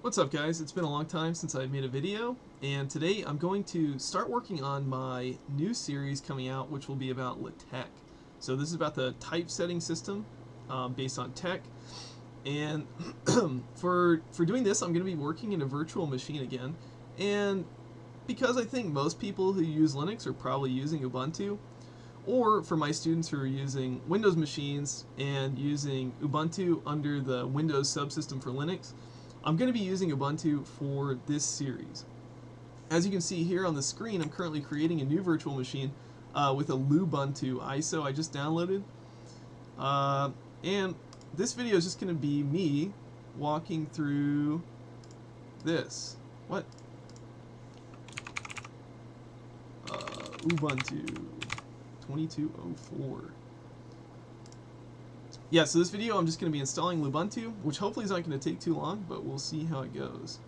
What's up, guys? It's been a long time since I made a video, and today I'm going to start working on my new series coming out, which will be about LaTeX. So this is about the typesetting system based on tech, and for doing this, I'm going to be working in a virtual machine again, and because I think most people who use Linux are probably using Ubuntu, or for my students who are using Windows machines and using Ubuntu under the Windows subsystem for Linux, I'm going to be using Ubuntu for this series. As you can see here on the screen, I'm currently creating a new virtual machine with a Lubuntu ISO I just downloaded. And this video is just going to be me walking through this. What? Ubuntu 2204. Yeah, so this video I'm just going to be installing Lubuntu, which hopefully is not going to take too long, but we'll see how it goes.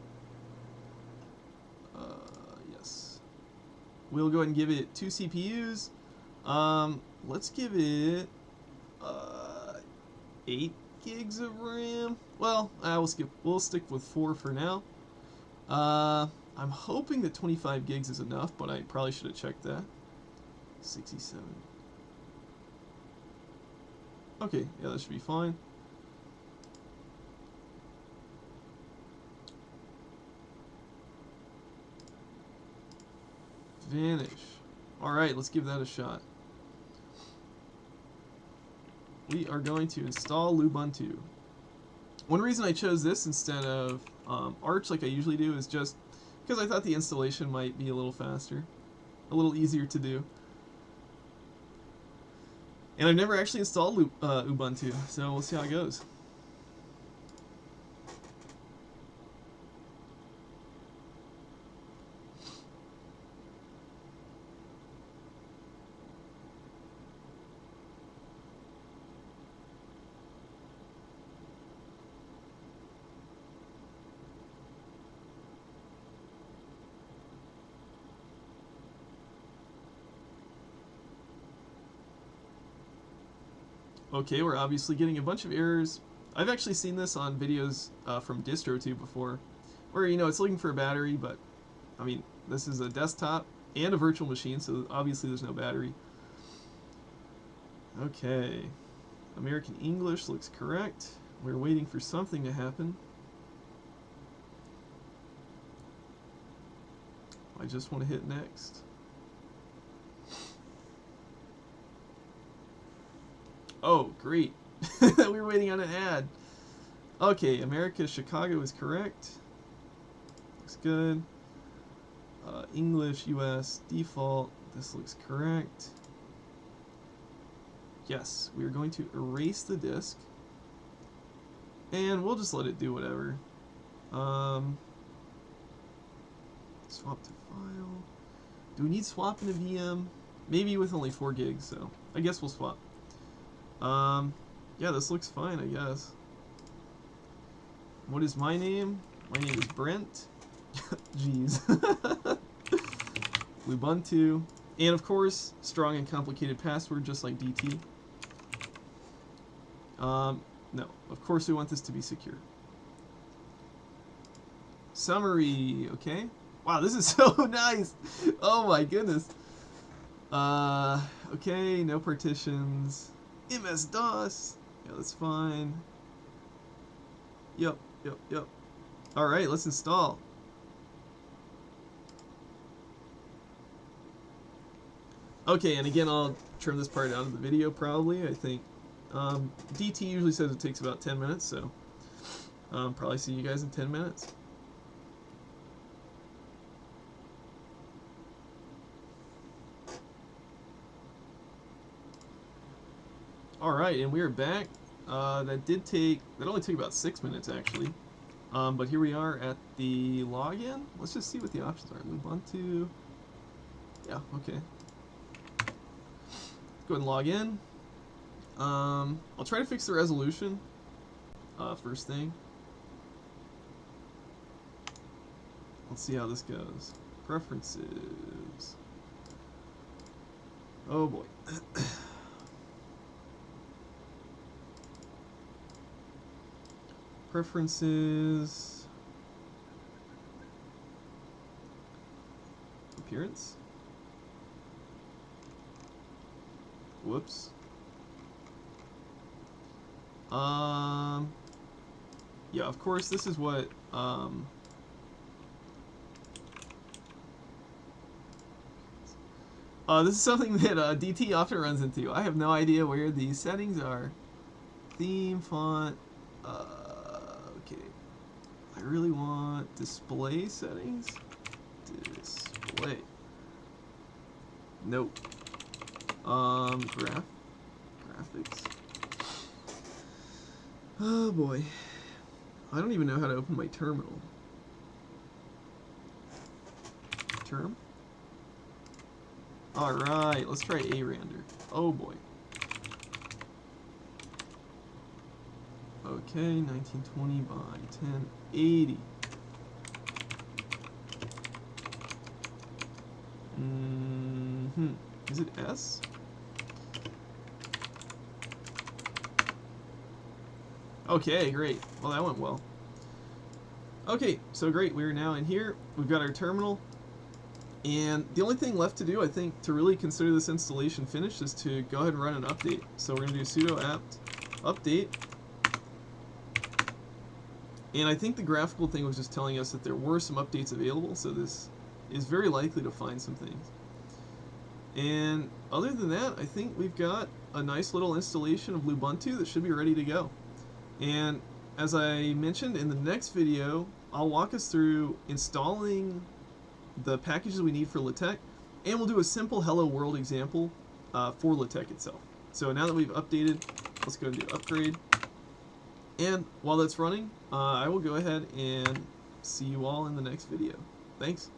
Yes. We'll go ahead and give it 2 CPUs. Let's give it 8 gigs of RAM. Well, we'll stick with 4 for now. I'm hoping that 25 gigs is enough, but I probably should have checked that. 67. Okay, yeah, that should be fine. Vanish. Alright, let's give that a shot. We are going to install Lubuntu. One reason I chose this instead of Arch like I usually do is just because I thought the installation might be a little faster, a little easier to do. And I've never actually installed Ubuntu, so we'll see how it goes. Okay, we're obviously getting a bunch of errors. I've actually seen this on videos from DistroTube before, where, it's looking for a battery, but, I mean, this is a desktop and a virtual machine, so obviously there's no battery. Okay, American English looks correct. We're waiting for something to happen. I just want to hit next. Oh, great. We were waiting on an ad. Okay, America, Chicago is correct. Looks good. English, US, default. This looks correct. Yes, we are going to erase the disk. And we'll just let it do whatever. Swap to file. Do we need swap in a VM? Maybe with only 4 gigs, so I guess we'll swap. Yeah, this looks fine, I guess. What is my name? My name is Brent. Jeez. Lubuntu. And of course, strong and complicated password, just like DT. No, of course we want this to be secure. Summary, okay. Wow, this is so nice. Oh my goodness. Okay, no partitions. MS-DOS. Yeah, that's fine. Yep. Alright, let's install. Okay, and again, I'll trim this part out of the video probably. I think DT usually says it takes about 10 minutes, so probably see you guys in 10 minutes. Alright, and we are back. That only took about 6 minutes actually. But here we are at the login. Let's just see what the options are. Lubuntu. Yeah, okay. Go ahead and log in. I'll try to fix the resolution first thing. Let's see how this goes. Preferences. Oh boy. Preferences. appearance. Whoops. Yeah, of course, this is what, this is something that DT often runs into. I have no idea where these settings are. Theme, font, okay. I really want display settings. Display. Nope. Graphics. Oh boy. I don't even know how to open my terminal. Term? Alright, let's try A-render. Oh boy. Okay, 1920 by 1080. Is it S? Okay, great. Well, that went well. Okay, so great. We're now in here. We've got our terminal. And the only thing left to do, I think, to really consider this installation finished is to go ahead and run an update. So we're going to do sudo apt update. And I think the graphical thing was just telling us that there were some updates available, so this is very likely to find some things. And other than that, I think we've got a nice little installation of Lubuntu that should be ready to go. And as I mentioned in the next video, I'll walk us through installing the packages we need for LaTeX, and we'll do a simple hello world example for LaTeX itself. So now that we've updated, let's go and do upgrade. And while that's running, I will go ahead and see you all in the next video. Thanks.